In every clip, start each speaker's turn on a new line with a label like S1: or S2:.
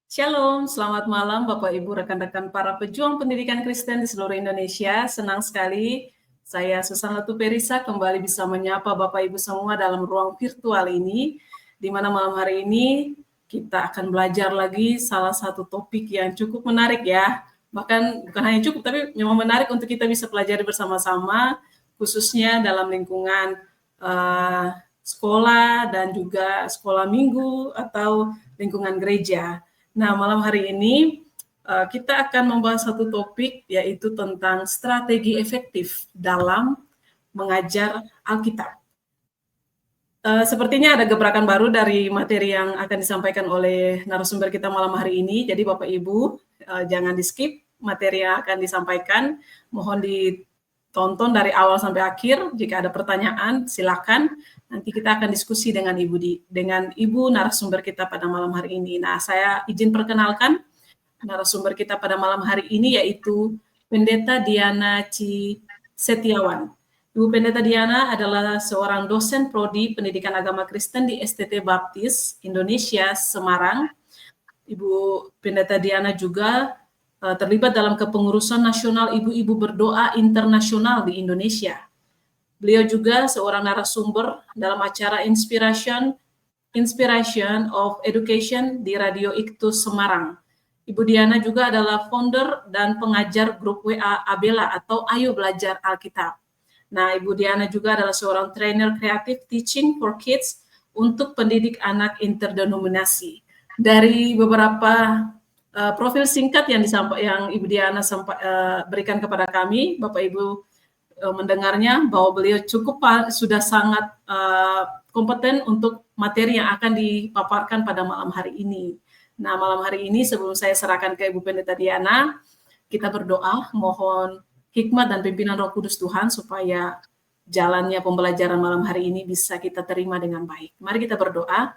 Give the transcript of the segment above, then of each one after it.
S1: Shalom, selamat malam Bapak Ibu rekan-rekan para pejuang pendidikan Kristen di seluruh Indonesia. Senang sekali saya Susan Latuperisa kembali bisa menyapa Bapak Ibu semua dalam ruang virtual ini, di mana malam hari ini kita akan belajar lagi salah satu topik yang cukup menarik ya. Bahkan bukan hanya cukup, tapi memang menarik untuk kita bisa pelajari bersama-sama, khususnya dalam lingkungan sekolah dan juga sekolah minggu atau lingkungan gereja. Nah, malam hari ini kita akan membahas satu topik, yaitu tentang strategi efektif dalam mengajar Alkitab. Sepertinya ada gebrakan baru dari materi yang akan disampaikan oleh narasumber kita malam hari ini. Jadi Bapak Ibu, jangan di-skip materi yang akan disampaikan. Mohon ditonton dari awal sampai akhir. Jika ada pertanyaan, silakan. Nanti kita akan diskusi dengan Ibu narasumber kita pada malam hari ini. Nah, saya izin perkenalkan narasumber kita pada malam hari ini, yaitu Pendeta Diana Setiawan. Ibu Pendeta Diana adalah seorang dosen prodi Pendidikan Agama Kristen di STT Baptis Indonesia Semarang. Ibu Pendeta Diana juga terlibat dalam kepengurusan nasional Ibu-Ibu Berdoa Internasional di Indonesia. Beliau juga seorang narasumber dalam acara Inspiration of Education di Radio Iktus Semarang. Ibu Diana juga adalah founder dan pengajar grup WA Abela atau Ayo Belajar Alkitab. Nah, Ibu Diana juga adalah seorang trainer kreatif teaching for kids untuk pendidik anak interdenominasi. Dari beberapa profil singkat yang Ibu Diana berikan kepada kami, Bapak Ibu mendengarnya bahwa beliau sudah sangat kompeten untuk materi yang akan dipaparkan pada malam hari ini. Nah, malam hari ini sebelum saya serahkan ke Ibu Pendeta Diana, kita berdoa mohon hikmat dan pimpinan Roh Kudus Tuhan supaya jalannya pembelajaran malam hari ini bisa kita terima dengan baik. Mari kita berdoa.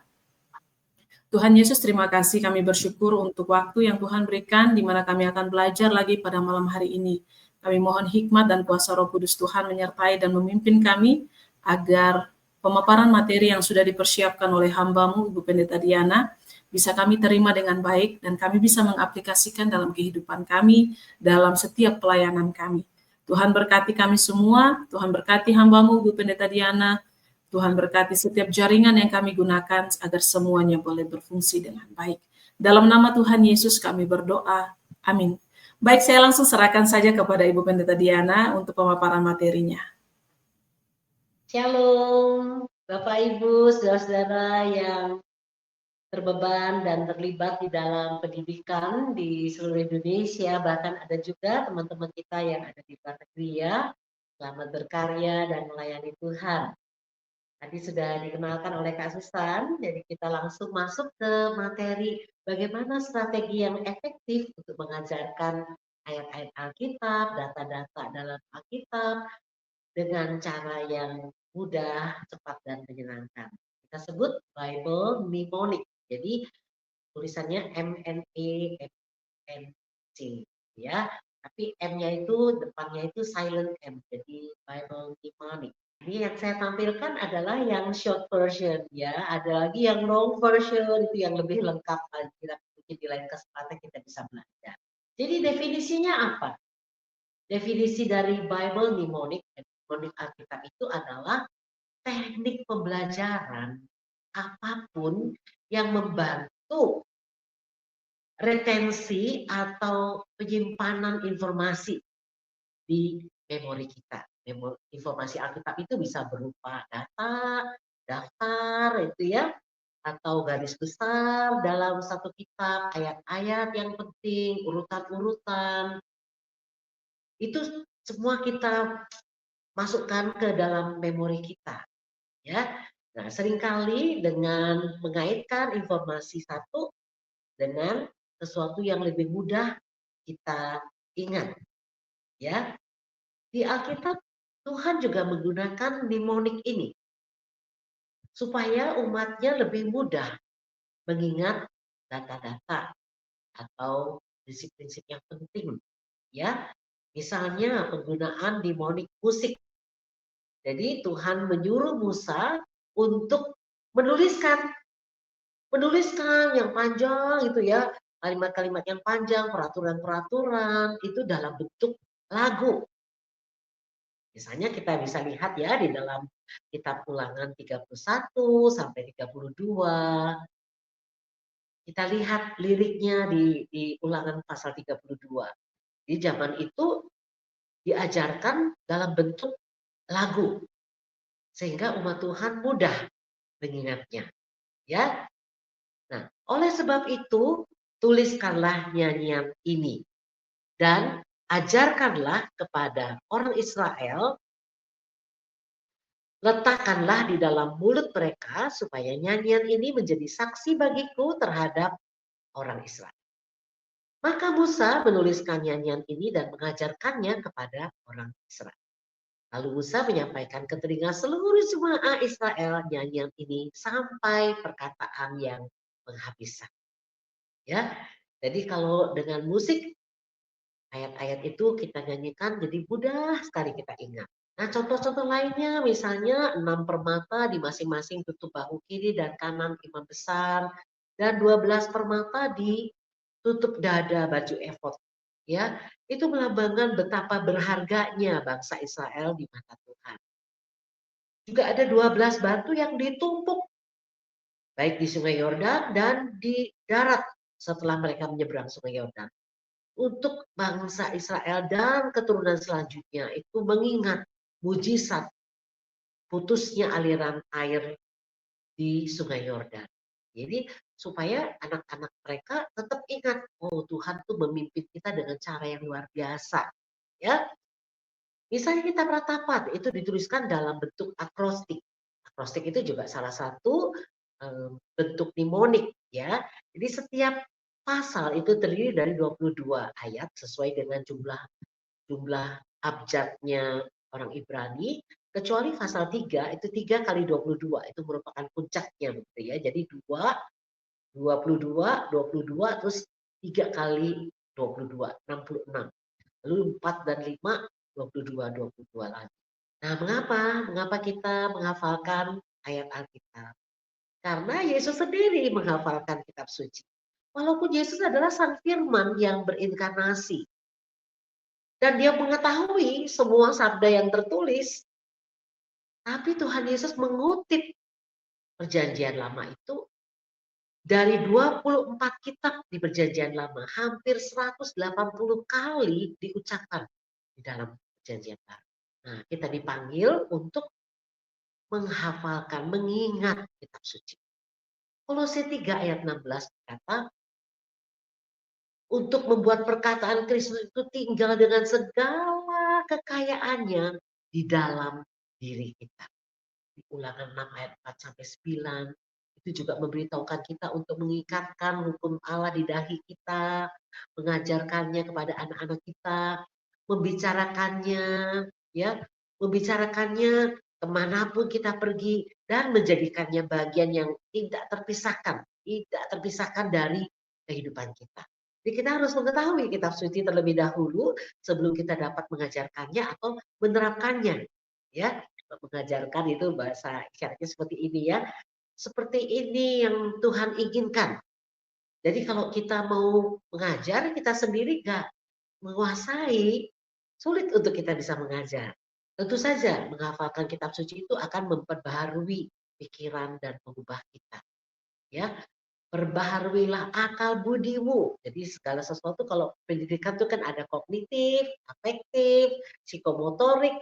S1: Tuhan Yesus, terima kasih, kami bersyukur untuk waktu yang Tuhan berikan di mana kami akan belajar lagi pada malam hari ini. Kami mohon hikmat dan kuasa Roh Kudus Tuhan menyertai dan memimpin kami agar pemaparan materi yang sudah dipersiapkan oleh hamba-Mu Ibu Pendeta Diana bisa kami terima dengan baik dan kami bisa mengaplikasikan dalam kehidupan kami, dalam setiap pelayanan kami. Tuhan berkati kami semua, Tuhan berkati hamba-Mu Ibu Pendeta Diana, Tuhan berkati setiap jaringan yang kami gunakan agar semuanya boleh berfungsi dengan baik. Dalam nama Tuhan Yesus kami berdoa, amin. Baik, saya langsung serahkan saja kepada Ibu Pendeta Diana untuk pemaparan materinya.
S2: Shalom, Bapak Ibu, saudara-saudara yang terbeban dan terlibat di dalam pendidikan di seluruh Indonesia, bahkan ada juga teman-teman kita yang ada di luar negeri ya, selamat berkarya dan melayani Tuhan. Tadi sudah dikenalkan oleh Kak Susan, jadi kita langsung masuk ke materi bagaimana strategi yang efektif untuk mengajarkan ayat-ayat Alkitab, data-data dalam Alkitab dengan cara yang mudah, cepat, dan menyenangkan. Kita sebut Bible Mnemonic. Jadi tulisannya MNEMC ya. Tapi M-nya itu depannya itu silent M. Jadi Bible Mnemonic. Ini yang saya tampilkan adalah yang short version ya. Ada lagi yang long version itu yang lebih lengkap lagi. Mungkin di lain kesempatan kita bisa belajar. Jadi definisinya apa? Definisi dari Bible Mnemonic Alkitab itu adalah teknik pembelajaran apapun yang membantu retensi atau penyimpanan informasi di memori kita. Informasi Alkitab itu bisa berupa data, daftar, itu ya, atau garis besar dalam satu kitab, ayat-ayat yang penting, urutan-urutan. Itu semua kita masukkan ke dalam memori kita, ya. Nah, seringkali dengan mengaitkan informasi satu dengan sesuatu yang lebih mudah kita ingat, ya. Di Alkitab Tuhan juga menggunakan mnemonic ini supaya umatnya lebih mudah mengingat data-data atau prinsip-prinsip yang penting, ya. Misalnya penggunaan demonik musik. Jadi Tuhan menyuruh Musa untuk menuliskan yang panjang itu ya, kalimat-kalimat yang panjang, peraturan-peraturan itu dalam bentuk lagu. Misalnya kita bisa lihat ya di dalam kitab Ulangan 31 sampai 32. Kita lihat liriknya di Ulangan pasal 32. Di zaman itu diajarkan dalam bentuk lagu sehingga umat Tuhan mudah mengingatnya, ya. Nah, oleh sebab itu tuliskanlah nyanyian ini dan ajarkanlah kepada orang Israel, letakkanlah di dalam mulut mereka supaya nyanyian ini menjadi saksi bagiku terhadap orang Israel. Maka Musa menuliskan nyanyian ini dan mengajarkannya kepada orang Israel. Lalu Musa menyampaikan ke telinga seluruh jemaah Israel nyanyian ini sampai perkataan yang menghabiskan. Ya, jadi kalau dengan musik ayat-ayat itu kita nyanyikan jadi mudah sekali kita ingat. Nah, contoh-contoh lainnya misalnya 6 permata di masing-masing tutup bahu kiri dan kanan imam besar dan 12 permata di tutup dada baju efod. Ya, itu melambangkan betapa berharganya bangsa Israel di mata Tuhan. Juga ada 12 batu yang ditumpuk baik di Sungai Yordan dan di darat setelah mereka menyeberang Sungai Yordan. Untuk bangsa Israel dan keturunan selanjutnya itu mengingat mujizat putusnya aliran air di Sungai Yordan. Jadi supaya anak-anak mereka tetap ingat, oh Tuhan tuh memimpin kita dengan cara yang luar biasa. Ya, misalnya kita meratapan itu dituliskan dalam bentuk akrostik. Akrostik itu juga salah satu bentuk mnemonik ya. Jadi setiap pasal itu terdiri dari 22 ayat sesuai dengan jumlah abjadnya orang Ibrani, kecuali pasal 3 itu 3 kali 22 itu merupakan puncaknya gitu ya. Jadi 22 terus 3 kali 22 66. Lalu 4 dan 5 22 lagi. Nah, mengapa kita menghafalkan ayat Alkitab? Karena Yesus sendiri menghafalkan kitab suci. Walaupun Yesus adalah Sang Firman yang berinkarnasi. Dan dia mengetahui semua sabda yang tertulis. Tapi Tuhan Yesus mengutip perjanjian lama itu dari 24 kitab di perjanjian lama. Hampir 180 kali diucapkan di dalam perjanjian baru. Nah, kita dipanggil untuk menghafalkan, mengingat kitab suci. Kolose 3 ayat 16 berkata, untuk membuat perkataan Kristus itu tinggal dengan segala kekayaannya di dalam diri kita. Di Ulangan 6 ayat 4 sampai 9 itu juga memberitahukan kita untuk mengikatkan hukum Allah di dahi kita, mengajarkannya kepada anak-anak kita, membicarakannya, ya, membicarakannya kemanapun kita pergi dan menjadikannya bagian yang tidak terpisahkan dari kehidupan kita. Jadi kita harus mengetahui kitab suci terlebih dahulu sebelum kita dapat mengajarkannya atau menerapkannya. Ya, mengajarkan itu bahasa isyaratnya seperti ini ya. Seperti ini yang Tuhan inginkan. Jadi kalau kita mau mengajar, kita sendiri nggak menguasai, sulit untuk kita bisa mengajar. Tentu saja menghafalkan kitab suci itu akan memperbaharui pikiran dan mengubah kita. Ya, perbaharuilah akal budimu. Jadi segala sesuatu kalau pendidikan itu kan ada kognitif, afektif, psikomotorik.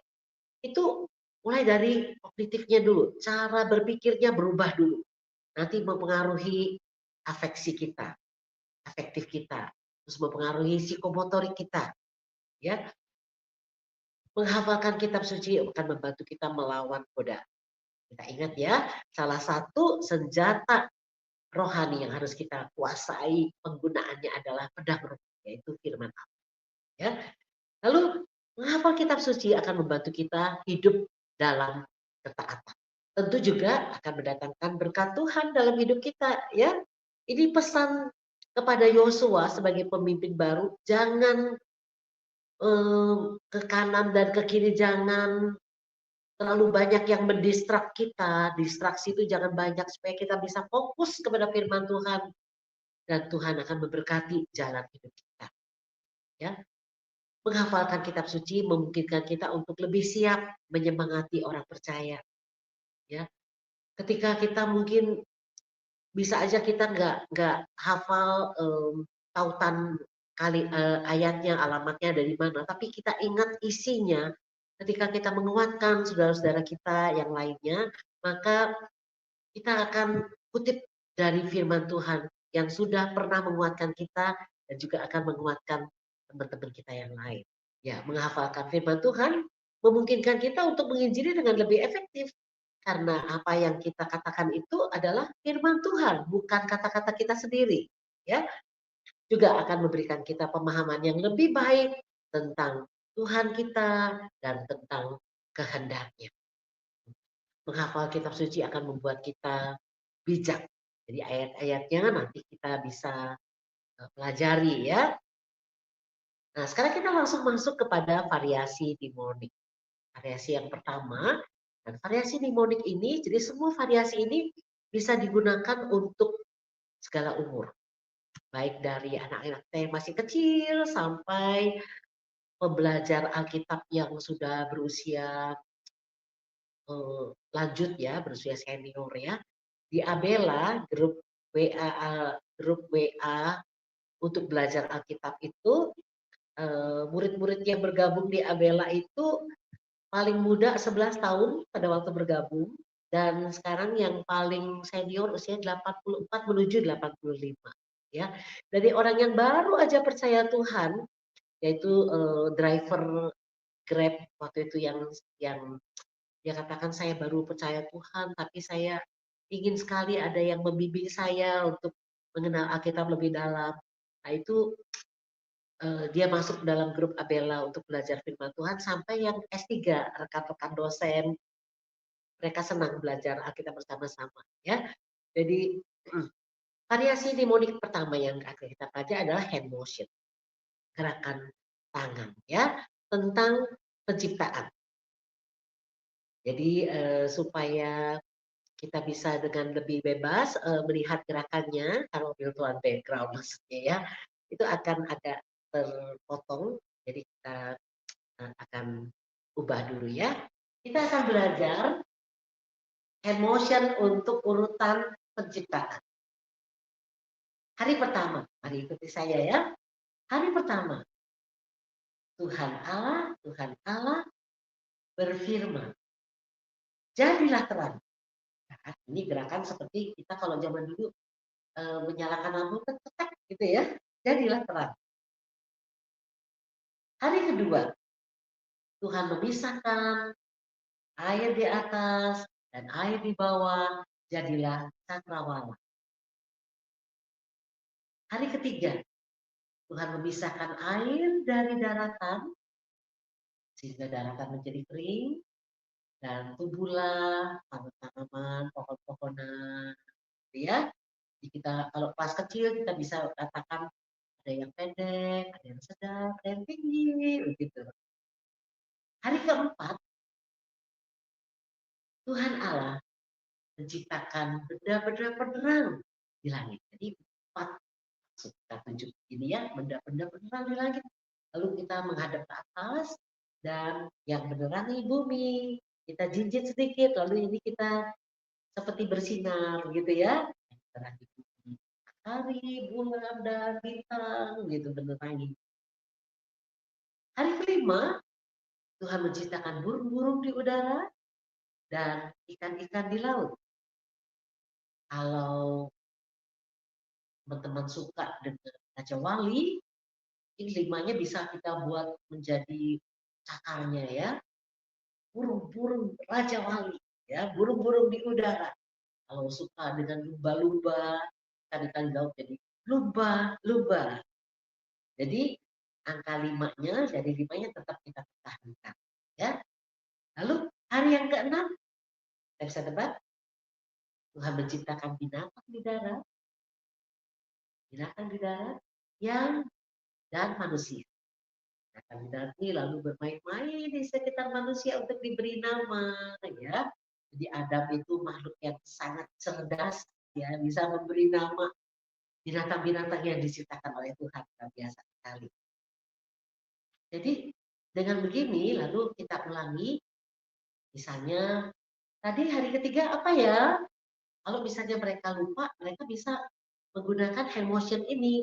S2: Itu mulai dari kognitifnya dulu, cara berpikirnya berubah dulu. Nanti mempengaruhi afeksi kita, afektif kita, terus mempengaruhi psikomotorik kita. Ya, menghafalkan kitab suci akan membantu kita melawan godaan. Kita ingat ya, salah satu senjata rohani yang harus kita kuasai penggunaannya adalah pedang roh, yaitu firman Allah. Ya. Lalu menghafal kitab suci akan membantu kita hidup dalam ketaatan. Tentu juga akan mendatangkan berkat Tuhan dalam hidup kita, ya. Ini pesan kepada Yosua sebagai pemimpin baru, jangan ke kanan dan ke kiri jangan terlalu banyak yang mendistrak kita. Distraksi itu jangan banyak supaya kita bisa fokus kepada firman Tuhan dan Tuhan akan memberkati jalan hidup kita. Ya, menghafalkan kitab suci memungkinkan kita untuk lebih siap menyemangati orang percaya. Ya, ketika kita mungkin bisa aja kita nggak hafal tautan ayatnya, alamatnya dari mana, tapi kita ingat isinya. Ketika kita menguatkan saudara-saudara kita yang lainnya, maka kita akan kutip dari firman Tuhan yang sudah pernah menguatkan kita dan juga akan menguatkan teman-teman kita yang lain. Ya, menghafalkan firman Tuhan memungkinkan kita untuk menginjili dengan lebih efektif. Karena apa yang kita katakan itu adalah firman Tuhan, bukan kata-kata kita sendiri. Ya, juga akan memberikan kita pemahaman yang lebih baik tentang Tuhan kita dan tentang kehendaknya. Menghafal kitab suci akan membuat kita bijak. Jadi ayat-ayatnya nanti kita bisa pelajari ya. Nah, sekarang kita langsung masuk kepada variasi mnemonik. Variasi yang pertama, dan variasi mnemonik ini, jadi semua variasi ini bisa digunakan untuk segala umur. Baik dari anak-anak yang masih kecil sampai pembelajar Alkitab yang sudah berusia lanjut ya, berusia senior ya. Di Abela, grup WA untuk belajar Alkitab itu, murid-murid yang bergabung di Abela itu paling muda 11 tahun pada waktu bergabung, dan sekarang yang paling senior usia 84 menuju 85 ya. Dari orang yang baru aja percaya Tuhan, yaitu driver Grab waktu itu yang dia katakan, saya baru percaya Tuhan, tapi saya ingin sekali ada yang membimbing saya untuk mengenal Alkitab lebih dalam. Nah itu dia masuk dalam grup Abela untuk belajar firman Tuhan sampai yang S3, rekan-rekan dosen, mereka senang belajar Alkitab bersama-sama ya. Jadi variasi mnemonik pertama yang akan kita pelajari adalah hand motion, gerakan tangan ya, tentang penciptaan. Jadi supaya kita bisa dengan lebih bebas melihat gerakannya, kalau virtual background maksudnya ya, itu akan agak terpotong. Jadi kita akan ubah dulu ya. Kita akan belajar hand motion untuk urutan penciptaan. Hari pertama, mari ikuti saya ya. Hari pertama, Tuhan Allah berfirman, jadilah terang. Nah, ini gerakan seperti kita kalau zaman dulu menyalakan lampu tetek gitu ya, jadilah terang. Hari kedua, Tuhan memisahkan air di atas dan air di bawah, jadilah cakrawala. Hari ketiga, Tuhan memisahkan air dari daratan, sehingga daratan menjadi kering, dan tumbuhlah tanaman-tanaman, pohon-pohonan, ya. Jadi kita kalau kelas kecil kita bisa katakan ada yang pendek, ada yang sedang, ada yang tinggi, begitu. Hari keempat, Tuhan Allah menciptakan benda-benda penerang di langit. Jadi 4 kita tunjuk ini ya, benda-benda penerang di langit. Lalu kita menghadap ke atas dan yang menerangi bumi. Kita jinjit sedikit, lalu ini kita seperti bersinar gitu ya. Menerangi bumi. Hari, bulan, dan bintang gitu menerangi. Hari kelima, Tuhan menciptakan burung-burung di udara dan ikan-ikan di laut. Kalau teman-teman suka dengan Raja Wali, ini 5-nya bisa kita buat menjadi cakarnya ya. Burung-burung Raja Wali, ya, burung-burung di udara. Kalau suka dengan lumba-lumba, ikan-ikan di laut jadi lumba-lumba. Jadi angka 5-nya, dari 5-nya tetap kita pertahankan. Ya. Lalu hari yang ke-6, kita bisa tebak, Tuhan menciptakan binatang di darat, yang dan manusia. Nanti lalu bermain-main di sekitar manusia untuk diberi nama, ya. Jadi Adam itu makhluk yang sangat cerdas, ya, bisa memberi nama binatang-binatang yang diciptakan oleh Tuhan, luar biasa sekali. Jadi dengan begini lalu kita ulangi, misalnya tadi hari ketiga apa ya? Kalau misalnya mereka lupa, mereka bisa menggunakan hand motion ini.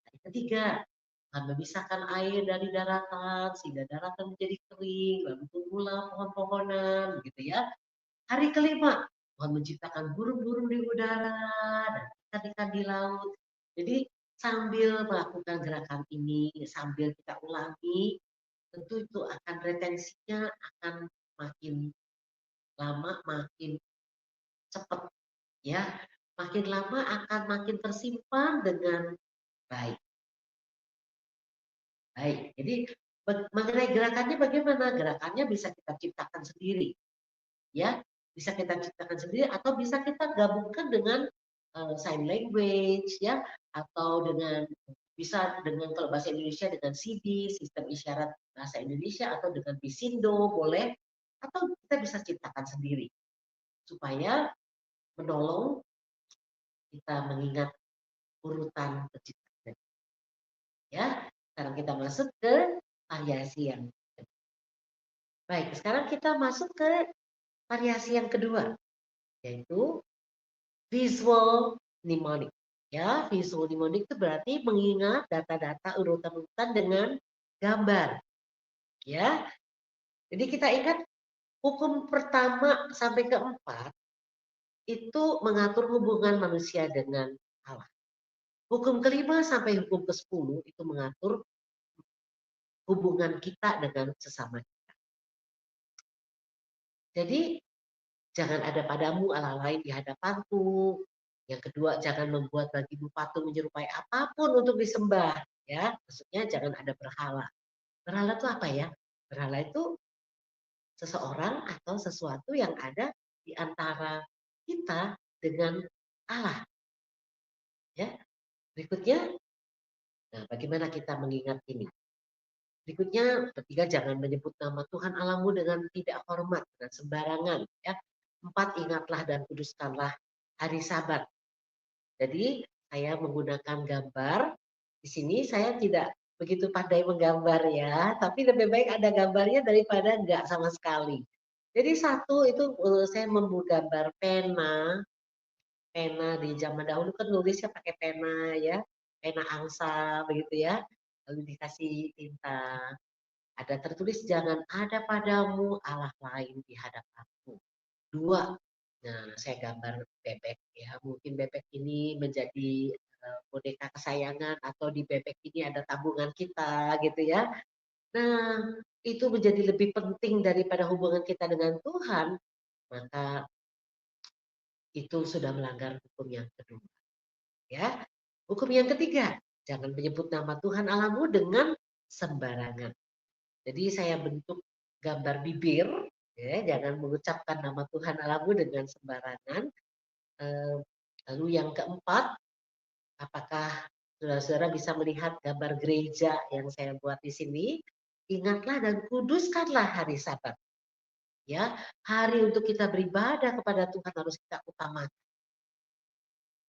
S2: Hari ketiga, memisahkan air dari daratan, sehingga daratan menjadi kering, lalu tumbuhlah pohon-pohonan, gitu ya. Hari kelima, Tuhan menciptakan burung-burung di udara dan ikan-ikan di laut. Jadi sambil melakukan gerakan ini, sambil kita ulangi, tentu itu akan retensinya akan makin lama makin cepat, ya. Makin lama akan makin tersimpan dengan baik. Baik, jadi mengenai gerakannya bagaimana? Gerakannya bisa kita ciptakan sendiri, ya. Bisa kita ciptakan sendiri atau bisa kita gabungkan dengan sign language, ya, atau dengan bisa dengan kalau bahasa Indonesia dengan CD, sistem isyarat bahasa Indonesia, atau dengan Bisindo boleh, atau kita bisa ciptakan sendiri supaya menolong kita mengingat urutan penciptaan. Ya, sekarang kita masuk ke variasi yang baik. Sekarang kita masuk ke variasi yang kedua, yaitu visual mnemonic. Ya, visual mnemonic itu berarti mengingat data-data urutan-urutan dengan gambar. Ya, jadi kita ingat hukum pertama sampai keempat itu mengatur hubungan manusia dengan Allah. Hukum kelima sampai hukum ke-10 itu mengatur hubungan kita dengan sesama kita. Jadi jangan ada padamu Allah lain di hadapanku. Yang kedua, jangan membuat bagimu patung menyerupai apapun untuk disembah. Ya, maksudnya jangan ada berhala. Berhala itu apa ya? Berhala itu seseorang atau sesuatu yang ada di antara kita dengan Allah. Ya, berikutnya, nah bagaimana kita mengingat ini? Berikutnya, ketiga, jangan menyebut nama Tuhan Allahmu dengan tidak hormat, dengan sembarangan. Ya. 4, ingatlah dan kuduskanlah hari Sabat. Jadi, saya menggunakan gambar. Di sini saya tidak begitu pandai menggambar ya, tapi lebih baik ada gambarnya daripada enggak sama sekali. Jadi satu itu saya membuat gambar pena, pena di zaman dahulu kan nulisnya pakai pena ya, pena angsa begitu ya, lalu dikasih tinta. Ada tertulis jangan ada padamu Allah lain di hadapanku. 2, nah saya gambar bebek ya, mungkin bebek ini menjadi boneka kesayangan atau di bebek ini ada tabungan kita gitu ya. Nah, itu menjadi lebih penting daripada hubungan kita dengan Tuhan, maka itu sudah melanggar hukum yang kedua. Ya. Hukum yang ketiga, jangan menyebut nama Tuhan Allahmu dengan sembarangan. Jadi saya bentuk gambar bibir, ya, jangan mengucapkan nama Tuhan Allahmu dengan sembarangan. Lalu yang keempat, apakah saudara-saudara bisa melihat gambar gereja yang saya buat di sini? Ingatlah dan kuduskanlah hari Sabat. Ya, hari untuk kita beribadah kepada Tuhan harus kita utamakan.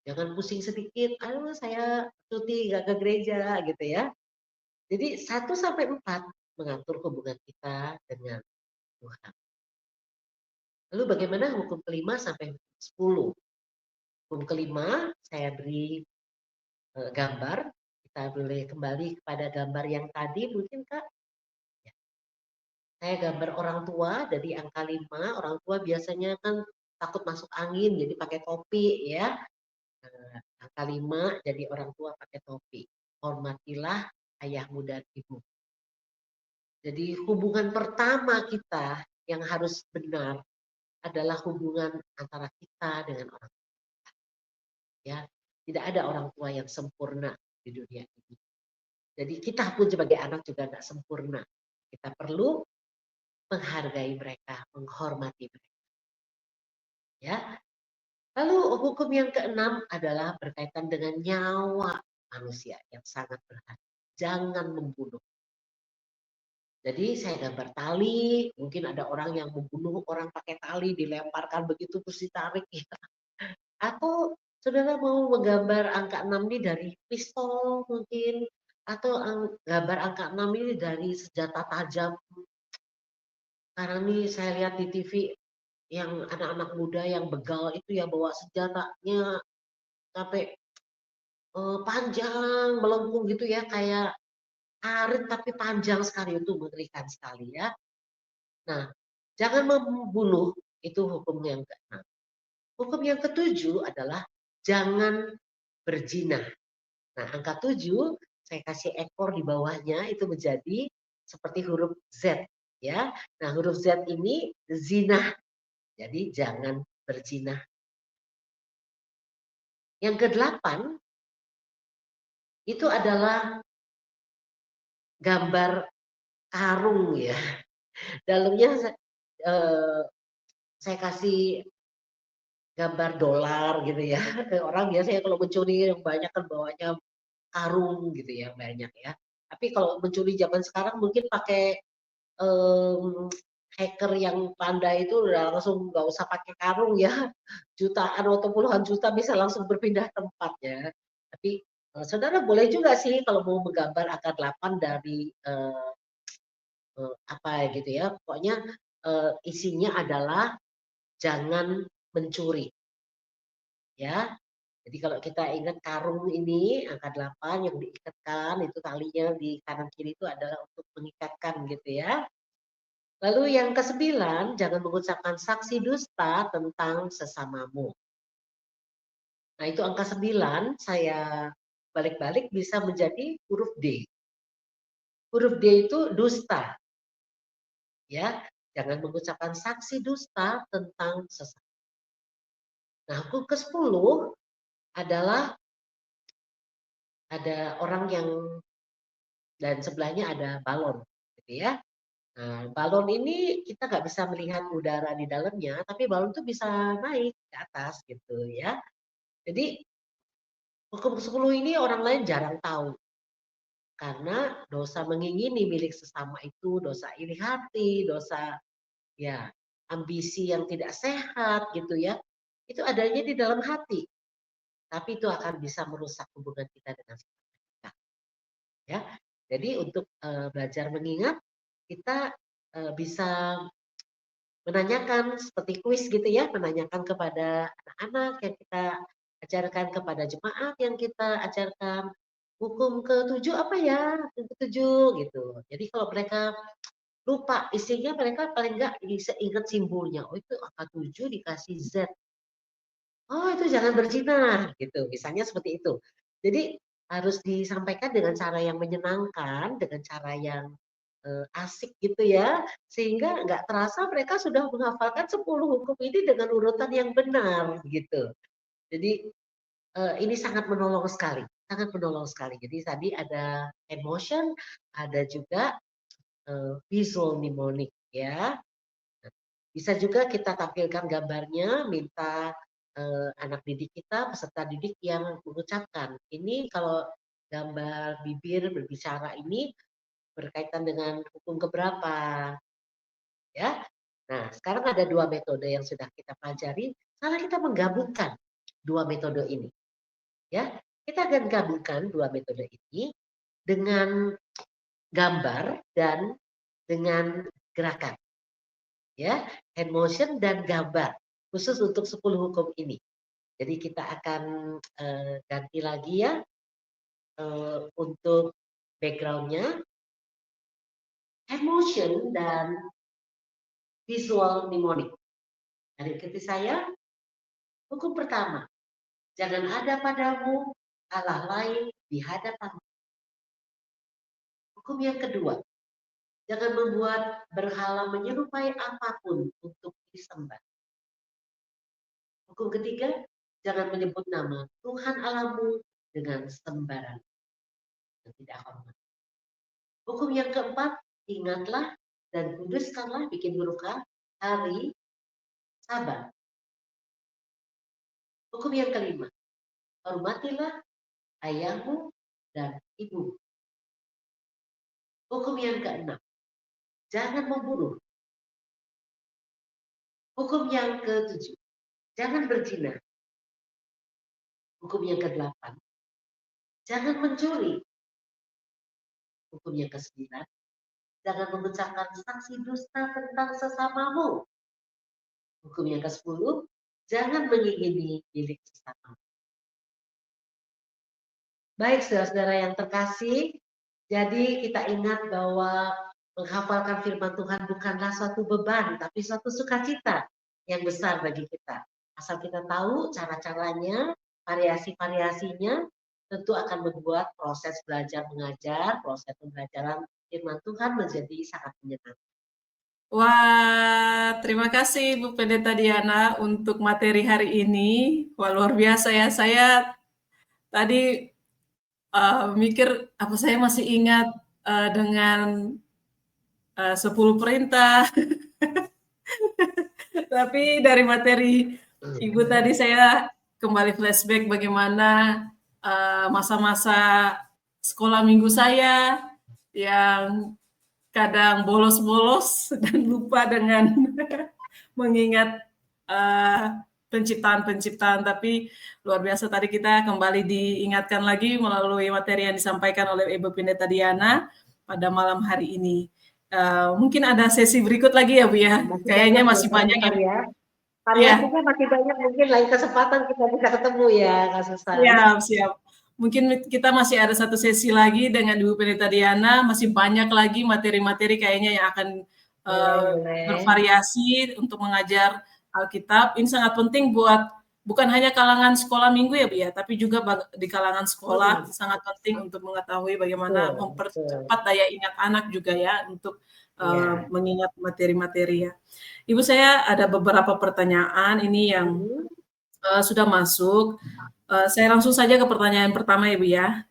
S2: Jangan pusing sedikit, aduh saya cuti nggak ke gereja gitu ya. Jadi 1 sampai 4 mengatur hubungan kita dengan Tuhan. Lalu bagaimana hukum kelima sampai 10? Hukum kelima saya beri gambar, kita boleh kembali kepada gambar yang tadi mungkin Kak. Ya. Saya gambar orang tua dari angka 5, orang tua biasanya kan takut masuk angin jadi pakai topi ya. Angka 5 jadi orang tua pakai topi. Hormatilah ayahmu dan ibu. Jadi hubungan pertama kita yang harus benar adalah hubungan antara kita dengan orang tua. Ya, tidak ada orang tua yang sempurna di dunia ini. Jadi kita pun sebagai anak juga nggak sempurna. Kita perlu menghargai mereka, menghormati mereka. Ya. Lalu hukum yang keenam adalah berkaitan dengan nyawa manusia yang sangat berharga. Jangan membunuh. Jadi saya gambar tali, mungkin ada orang yang membunuh orang pakai tali, dilemparkan begitu terus ditarik. Ya. Atau saudara mau menggambar angka 6 ini dari pistol mungkin, atau gambar angka 6 ini dari senjata tajam. Karena ini saya lihat di TV yang anak-anak muda yang begal itu ya bawa senjatanya sampai panjang melengkung gitu ya, kayak arit tapi panjang sekali, itu mengerikan sekali ya. Nah, jangan membunuh, itu hukum yang ke-6. Hukum yang ke-7 adalah jangan berzina. Nah, angka 7 saya kasih ekor di bawahnya itu menjadi seperti huruf Z ya. Nah, huruf Z ini zina. Jadi jangan berzina. Yang ke-8 itu adalah gambar karung ya. Dalamnya saya kasih gambar dolar gitu ya. Orang biasanya kalau mencuri yang banyak kan bawanya karung gitu ya, banyak ya. Tapi kalau mencuri zaman sekarang mungkin pakai hacker yang pandai itu udah langsung nggak usah pakai karung ya. Jutaan atau puluhan juta bisa langsung berpindah tempat ya. Tapi saudara boleh juga sih kalau mau menggambar angka 8 dari apa gitu ya. Pokoknya isinya adalah jangan mencuri ya. Jadi kalau kita ingat karung ini angka 8 yang diikatkan itu talinya di kanan kiri itu adalah untuk mengikatkan gitu ya. Lalu yang ke-9 jangan mengucapkan saksi dusta tentang sesamamu. Nah, itu angka 9 saya balik-balik bisa menjadi huruf D. Huruf D itu dusta. Ya, jangan mengucapkan saksi dusta tentang sesama. Nah, hukum ke-10 adalah ada orang yang dan sebelahnya ada balon gitu ya. Nah, balon ini kita nggak bisa melihat udara di dalamnya, tapi balon itu bisa naik ke atas gitu ya. Jadi hukum 10 ini orang lain jarang tahu. Karena dosa mengingini milik sesama itu dosa iri hati, dosa ya ambisi yang tidak sehat gitu ya. Itu adanya di dalam hati. Tapi itu akan bisa merusak hubungan kita dengan sesama kita. Ya. Jadi untuk belajar mengingat kita bisa menanyakan seperti kuis gitu ya, menanyakan kepada anak-anak yang kita ajarkan, kepada jemaat yang kita ajarkan, hukum ke-7 apa ya? Hukum ke-7 gitu. Jadi kalau mereka lupa isinya, mereka paling enggak bisa ingat simbolnya. Oh itu angka 7 dikasih Z. Oh itu jangan berzina gitu. Misalnya seperti itu. Jadi harus disampaikan dengan cara yang menyenangkan, dengan cara yang asik gitu ya, sehingga nggak terasa mereka sudah menghafalkan 10 hukum ini dengan urutan yang benar gitu. Jadi ini sangat menolong sekali, sangat menolong sekali. Jadi tadi ada emotion, ada juga visual mnemonic ya. Bisa juga kita tampilkan gambarnya, minta anak didik kita, peserta didik yang mengucapkan. Ini kalau gambar bibir berbicara ini berkaitan dengan hukum keberapa ya. Nah, sekarang ada dua metode yang sudah kita pelajari. Sekarang kita menggabungkan dua metode ini. Ya, kita akan gabungkan dua metode ini dengan gambar dan dengan gerakan. Ya, hand motion dan gambar khusus untuk 10 hukum ini. Jadi kita akan ganti lagi ya untuk backgroundnya hand motion dan visual mnemonic. Dari ikuti saya, hukum pertama, jangan ada padamu Allah lain di hadapan. Hukum yang kedua, jangan membuat berhala menyerupai apapun untuk disembah. Hukum ketiga, jangan menyebut nama Tuhan Allahmu dengan sembarang dan tidak hormat. Hukum yang keempat, ingatlah dan kuduskanlah, bikin huruf K, hari Sabat. Hukum yang kelima, hormatilah ayahmu dan ibumu. Hukum yang keenam, jangan membunuh. Hukum yang ke-7, jangan berzina. Hukum yang ke-8, jangan mencuri. Hukum yang ke-9, jangan memecahkan saksi dusta tentang sesamamu. Hukum yang ke-10, jangan mengingini milik sesamamu. Baik, saudara-saudara yang terkasih, jadi kita ingat bahwa menghafalkan firman Tuhan bukanlah suatu beban, tapi suatu sukacita yang besar bagi kita. Asal kita tahu cara-caranya, variasi-variasinya, tentu akan membuat proses belajar mengajar, proses pembelajaran firman Tuhan menjadi sangat menyenangkan.
S1: Wah, terima kasih Bu Pendeta Diana untuk materi hari ini. Wah, luar biasa ya. Saya tadi mikir apa saya masih ingat dengan 10 perintah. Tapi dari materi Ibu tadi saya kembali flashback bagaimana masa-masa sekolah minggu saya yang kadang bolos-bolos dan lupa dengan mengingat penciptaan-penciptaan. Tapi luar biasa tadi kita kembali diingatkan lagi melalui materi yang disampaikan oleh Ibu Pendeta Diana pada malam hari ini. Mungkin ada sesi berikut lagi ya Bu ya. Kayaknya masih banyak yang
S2: variasinya masih banyak, mungkin lain kesempatan kita bisa ketemu ya Kak Susan.
S1: Siap. Mungkin kita masih ada satu sesi lagi dengan Ibu Pendeta Diana, masih banyak lagi materi-materi kayaknya yang akan bervariasi untuk mengajar Alkitab. Ini sangat penting buat bukan hanya kalangan sekolah minggu ya Bu ya, tapi juga di kalangan sekolah sangat penting untuk mengetahui bagaimana mempercepat daya ingat anak juga ya untuk mengingat materi-materi ya. Ibu, saya ada beberapa pertanyaan ini yang sudah masuk. Saya langsung saja ke pertanyaan pertama ya Bu ya.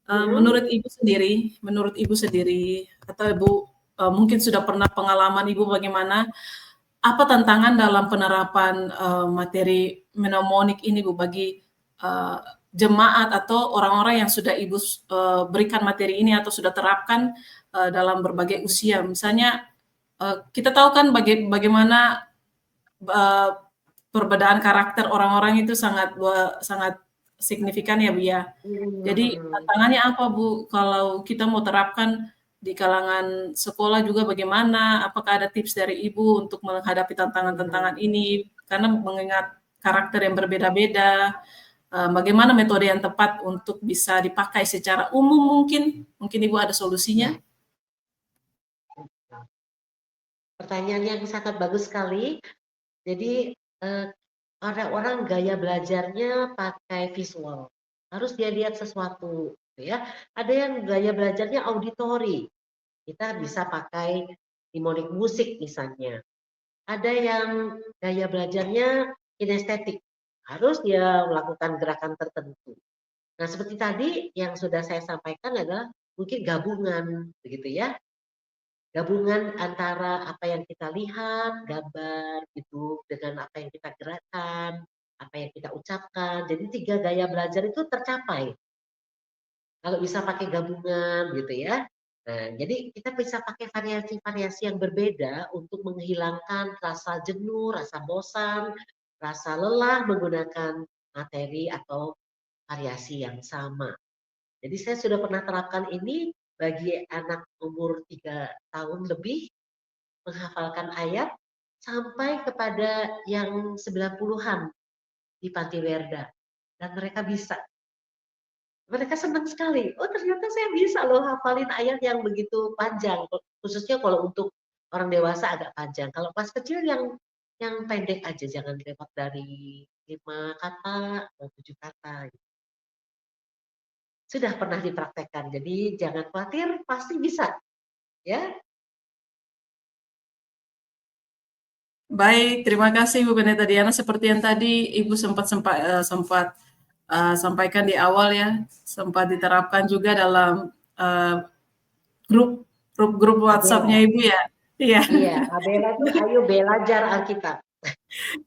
S1: Menurut Ibu sendiri atau Ibu mungkin sudah pernah pengalaman Ibu bagaimana apa tantangan dalam penerapan materi mnemonik ini Bu bagi jemaat atau orang-orang yang sudah Ibu berikan materi ini atau sudah terapkan dalam berbagai usia. Misalnya kita tahu kan bagaimana perbedaan karakter orang-orang itu sangat signifikan ya Bu ya. Jadi tantangannya apa Bu kalau kita mau terapkan di kalangan sekolah juga bagaimana? Apakah ada tips dari Ibu untuk menghadapi tantangan-tantangan ini? Karena mengingat karakter yang berbeda-beda, bagaimana metode yang tepat untuk bisa dipakai secara umum mungkin? Mungkin Ibu ada solusinya?
S2: Pertanyaan yang sangat bagus sekali. Jadi orang-orang gaya belajarnya pakai visual, harus dia lihat sesuatu, ya. Ada yang gaya belajarnya auditori, kita bisa pakai mnemonik musik misalnya. Ada yang gaya belajarnya kinestetik, harus dia melakukan gerakan tertentu. Nah, seperti tadi yang sudah saya sampaikan adalah mungkin gabungan, begitu ya. Gabungan antara apa yang kita lihat, gambar gitu, dengan apa yang kita gerakkan, apa yang kita ucapkan. Jadi 3 gaya belajar itu tercapai. Kalau bisa pakai gabungan gitu ya. Nah, jadi kita bisa pakai variasi-variasi yang berbeda untuk menghilangkan rasa jenuh, rasa bosan, rasa lelah menggunakan materi atau variasi yang sama. Jadi saya sudah pernah terapkan ini bagi anak umur 3 tahun lebih, menghafalkan ayat, sampai kepada yang 90-an di Panti Werda. Dan mereka bisa. Mereka senang sekali. Oh, ternyata saya bisa loh hafalin ayat yang begitu panjang. Khususnya kalau untuk orang dewasa agak panjang. Kalau pas kecil yang pendek aja, jangan lewat dari 5 kata atau 7 kata. Sudah pernah dipraktekkan. Jadi jangan khawatir, pasti bisa. Ya.
S1: Baik, terima kasih Bu Pendeta Diana. Seperti yang tadi Ibu sempat sampaikan di awal ya, sempat diterapkan juga dalam grup WhatsApp-nya Ibu ya. Iya.
S2: Iya, Abela tuh ayo belajar Alkitab.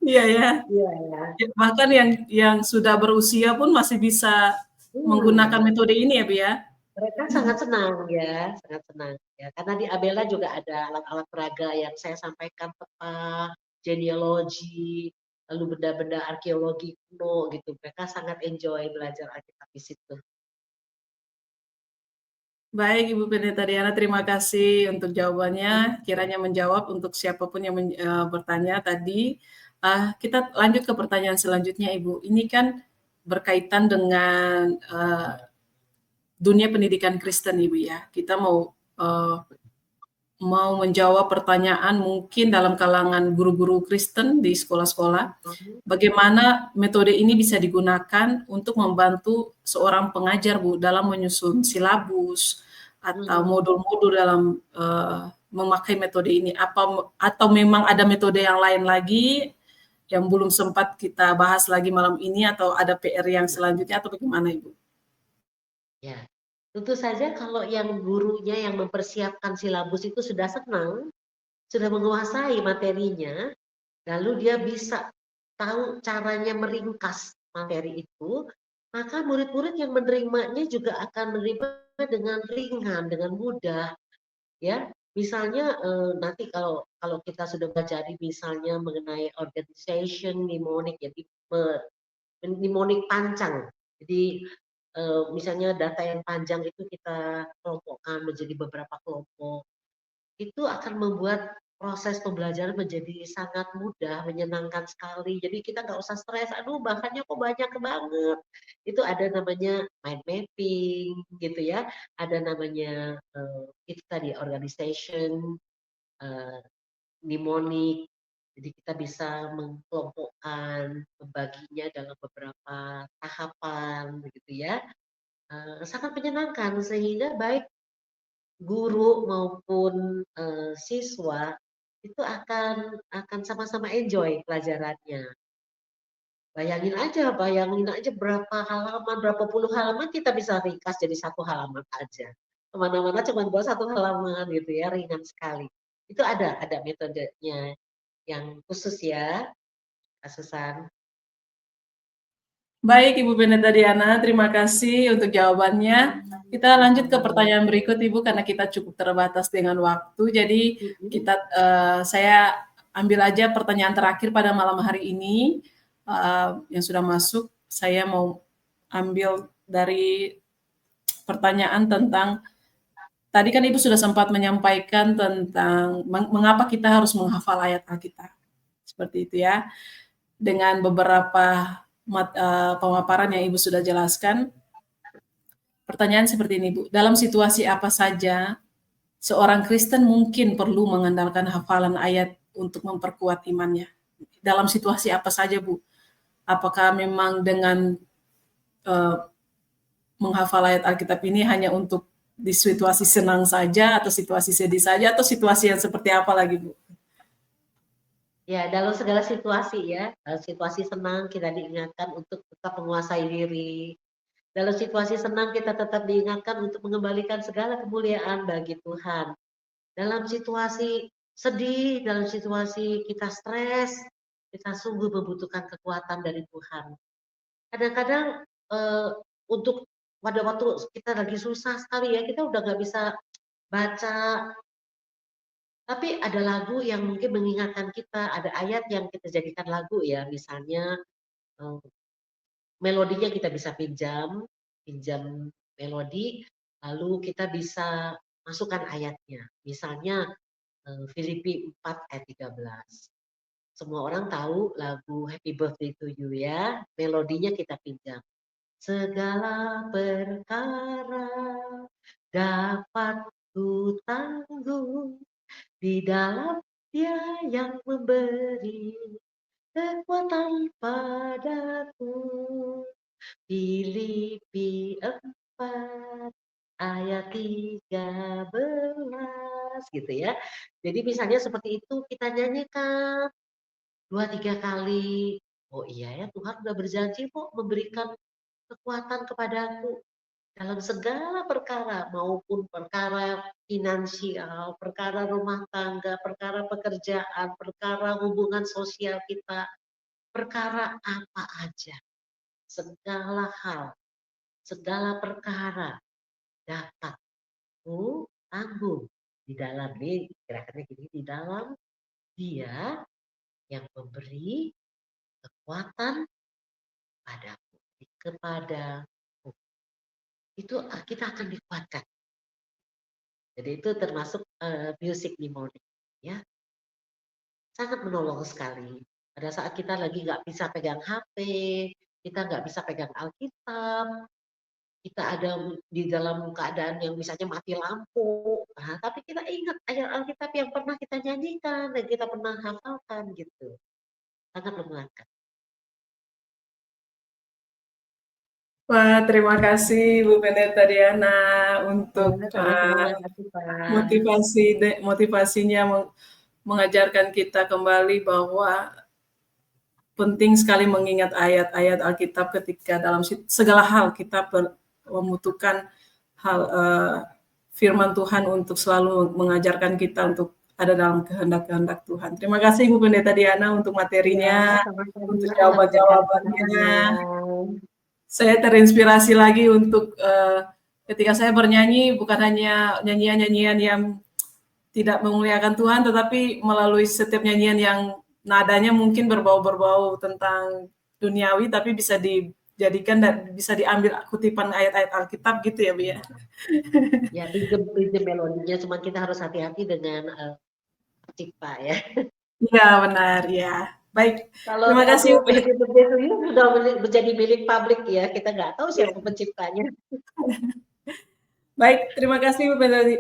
S1: Iya ya.
S2: Iya ya.
S1: Bahkan yang sudah berusia pun masih bisa menggunakan metode ini ya Bu ya.
S2: Mereka sangat senang ya, sangat senang ya. Karena di Abela juga ada alat-alat peraga yang saya sampaikan, peta, genealogi, lalu benda-benda arkeologi kuno gitu. Mereka sangat enjoy belajar Alkitab di situ.
S1: Baik Ibu Pendeta Diana, terima kasih untuk jawabannya. Kiranya menjawab untuk siapapun yang bertanya tadi. Kita lanjut ke pertanyaan selanjutnya Ibu. Ini kan berkaitan dengan dunia pendidikan Kristen Ibu ya. Kita mau menjawab pertanyaan mungkin dalam kalangan guru-guru Kristen di sekolah-sekolah. Bagaimana metode ini bisa digunakan untuk membantu seorang pengajar Bu dalam menyusun silabus atau modul-modul dalam memakai metode ini? Atau memang ada metode yang lain lagi yang belum sempat kita bahas lagi malam ini, atau ada PR yang selanjutnya, atau bagaimana Ibu?
S2: Ya, tentu saja kalau yang gurunya yang mempersiapkan silabus itu sudah senang, sudah menguasai materinya, lalu dia bisa tahu caranya meringkas materi itu, maka murid-murid yang menerimanya juga akan menerima dengan ringan, dengan mudah, ya. Misalnya nanti kalau kalau kita sudah pelajari misalnya mengenai organization mnemonic, jadi mnemonic pancang. Jadi misalnya data yang panjang itu kita kelompokkan menjadi beberapa kelompok, itu akan membuat proses pembelajaran menjadi sangat mudah, menyenangkan sekali. Jadi kita nggak usah stres, aduh bahannya kok banyak banget. Itu ada namanya mind mapping gitu ya, ada namanya itu tadi organization, uh, mnemonic. Jadi kita bisa mengkelompokkan, membaginya dalam beberapa tahapan begitu ya. Sangat menyenangkan sehingga baik guru maupun siswa itu akan sama-sama enjoy pelajarannya. Bayangin aja berapa halaman, berapa puluh halaman kita bisa ringkas jadi satu halaman aja. Kemana-mana cuma buat satu halaman gitu ya, ringan sekali. Itu ada metodenya yang khusus ya, Kak Susan.
S1: Baik Ibu Beneda Diana, terima kasih untuk jawabannya. Kita lanjut ke pertanyaan berikut Ibu, karena kita cukup terbatas dengan waktu. Jadi saya ambil aja pertanyaan terakhir pada malam hari ini yang sudah masuk. Saya mau ambil dari pertanyaan tentang, tadi kan Ibu sudah sempat menyampaikan tentang mengapa kita harus menghafal ayat Alkitab. Seperti itu ya. Dengan beberapa pemaparan yang Ibu sudah jelaskan. Pertanyaan seperti ini, Bu. Dalam situasi apa saja seorang Kristen mungkin perlu mengandalkan hafalan ayat untuk memperkuat imannya? Dalam situasi apa saja, Bu? Apakah memang dengan uh, menghafal ayat Alkitab ini hanya untuk di situasi senang saja, atau situasi sedih saja, atau situasi yang seperti apa lagi, Bu?
S2: Ya, dalam segala situasi ya, dalam situasi senang kita diingatkan untuk tetap menguasai diri. Dalam situasi senang kita tetap diingatkan untuk mengembalikan segala kemuliaan bagi Tuhan. Dalam situasi sedih, dalam situasi kita stres, kita sungguh membutuhkan kekuatan dari Tuhan. Kadang-kadang untuk pada waktu kita lagi susah sekali ya, kita udah nggak bisa baca, tapi ada lagu yang mungkin mengingatkan kita, ada ayat yang kita jadikan lagu ya, misalnya melodinya kita bisa pinjam melodi, lalu kita bisa masukkan ayatnya. Misalnya Filipi 4 ayat 13. Semua orang tahu lagu Happy Birthday to You ya, melodinya kita pinjam. Segala perkara dapat ku tanggung di dalam Dia yang memberi kekuatan padaku. Filipi 4 ayat 13 gitu ya. Jadi misalnya seperti itu kita nyanyikan 2-3 kali. Oh iya ya, Tuhan sudah berjanji kok memberikan kekuatan kepadaku dalam segala perkara, maupun perkara finansial, perkara rumah tangga, perkara pekerjaan, perkara hubungan sosial kita, perkara apa aja, segala hal, segala perkara dapat ku tanggung di dalam nih, gerakannya gini, di dalam Dia yang memberi kekuatan padaku, kepadaku. Itu kita akan dikuatkan. Jadi itu termasuk music mnemonic, ya. Sangat menolong sekali. Pada saat kita lagi nggak bisa pegang HP, kita nggak bisa pegang Alkitab, kita ada di dalam keadaan yang misalnya mati lampu, nah, tapi kita ingat ayat Alkitab yang pernah kita nyanyikan dan kita pernah hafalkan gitu. Sangat menguatkan.
S1: Wah, terima kasih Bu Pendeta Diana untuk
S2: Sama-sama, kasih Pak.
S1: motivasinya mengajarkan kita kembali bahwa penting sekali mengingat ayat-ayat Alkitab ketika dalam segala hal kita membutuhkan hal firman Tuhan untuk selalu mengajarkan kita untuk ada dalam kehendak-kehendak Tuhan. Terima kasih Bu Pendeta Diana untuk materinya,
S2: Ya, sama-sama.
S1: untuk
S2: Tuhan memberkati
S1: jawaban-jawabannya.
S2: semua.
S1: Saya terinspirasi lagi untuk ketika saya bernyanyi, bukan hanya nyanyian-nyanyian yang tidak memuliakan Tuhan, tetapi melalui setiap nyanyian yang nadanya mungkin berbau-berbau tentang duniawi, tapi bisa dijadikan dan bisa diambil kutipan ayat-ayat Alkitab gitu ya, Bu ya.
S2: Ya, pinjem melodinya, cuma kita harus hati-hati dengan pencipta ya.
S1: Iya, benar ya. Baik,
S2: Kalau
S1: terima kasih Bu.
S2: Happy Birthday to You sudah menjadi milik publik ya, kita nggak tahu
S1: Ya.
S2: siapa penciptanya.
S1: Baik, terima kasih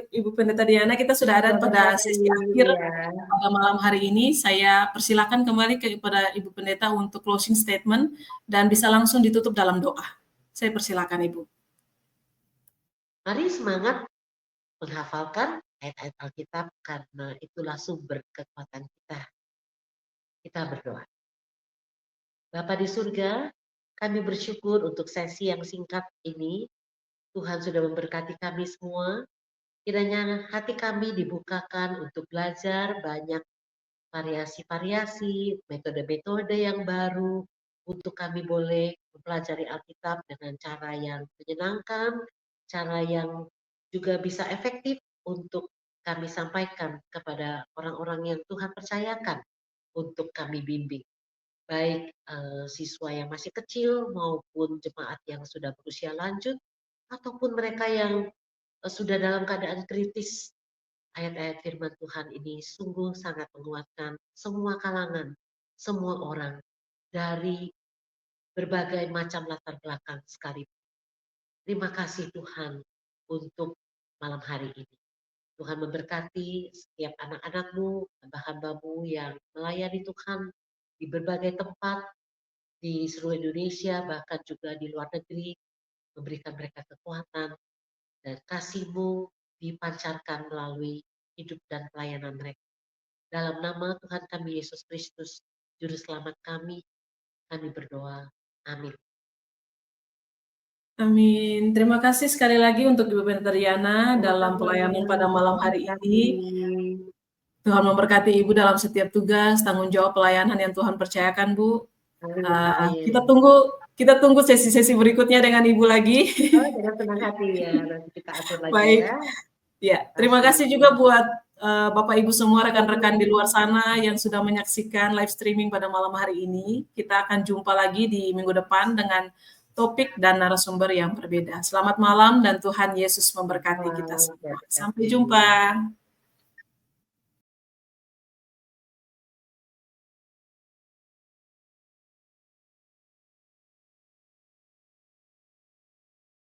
S1: Ibu Pendeta Diana. Kita sudah ada pada sesi akhir
S2: Ya.
S1: pada malam hari ini. Saya persilakan kembali kepada Ibu Pendeta untuk closing statement dan bisa langsung ditutup dalam doa. Saya persilakan Ibu.
S2: Mari semangat menghafalkan ayat-ayat Alkitab karena itulah sumber kekuatan kita. Kita berdoa. Bapa di surga, kami bersyukur untuk sesi yang singkat ini. Tuhan sudah memberkati kami semua. Kiranya hati kami dibukakan untuk belajar banyak variasi-variasi, metode-metode yang baru, untuk kami boleh mempelajari Alkitab dengan cara yang menyenangkan, cara yang juga bisa efektif untuk kami sampaikan kepada orang-orang yang Tuhan percayakan untuk kami bimbing. Baik siswa yang masih kecil maupun jemaat yang sudah berusia lanjut, ataupun mereka yang sudah dalam keadaan kritis. Ayat-ayat firman Tuhan ini sungguh sangat menguatkan semua kalangan, semua orang dari berbagai macam latar belakang sekalipun. Terima kasih Tuhan untuk malam hari ini. Tuhan memberkati setiap anak-anak-Mu, hamba-hamba-Mu yang melayani Tuhan di berbagai tempat di seluruh Indonesia, bahkan juga di luar negeri, memberikan mereka kekuatan dan kasih-Mu dipancarkan melalui hidup dan pelayanan mereka. Dalam nama Tuhan kami Yesus Kristus, Juru Selamat kami berdoa. Amin.
S1: Amin. Terima kasih sekali lagi untuk Ibu Pendeta Diana dalam pelayanan pada malam hari ini. Tuhan memberkati Ibu dalam setiap tugas, tanggung jawab pelayanan yang Tuhan percayakan, Bu. Kita tunggu sesi-sesi berikutnya dengan Ibu lagi.
S2: Oh, dengan senang hati ya, nanti kita atur lagi.
S1: Baik.
S2: Ya.
S1: Ya, terima kasih juga buat Bapak Ibu semua, rekan-rekan di luar sana yang sudah menyaksikan live streaming pada malam hari ini. Kita akan jumpa lagi di minggu depan dengan topik dan narasumber yang berbeda. Selamat malam dan Tuhan Yesus memberkati kita semua. Sampai jumpa.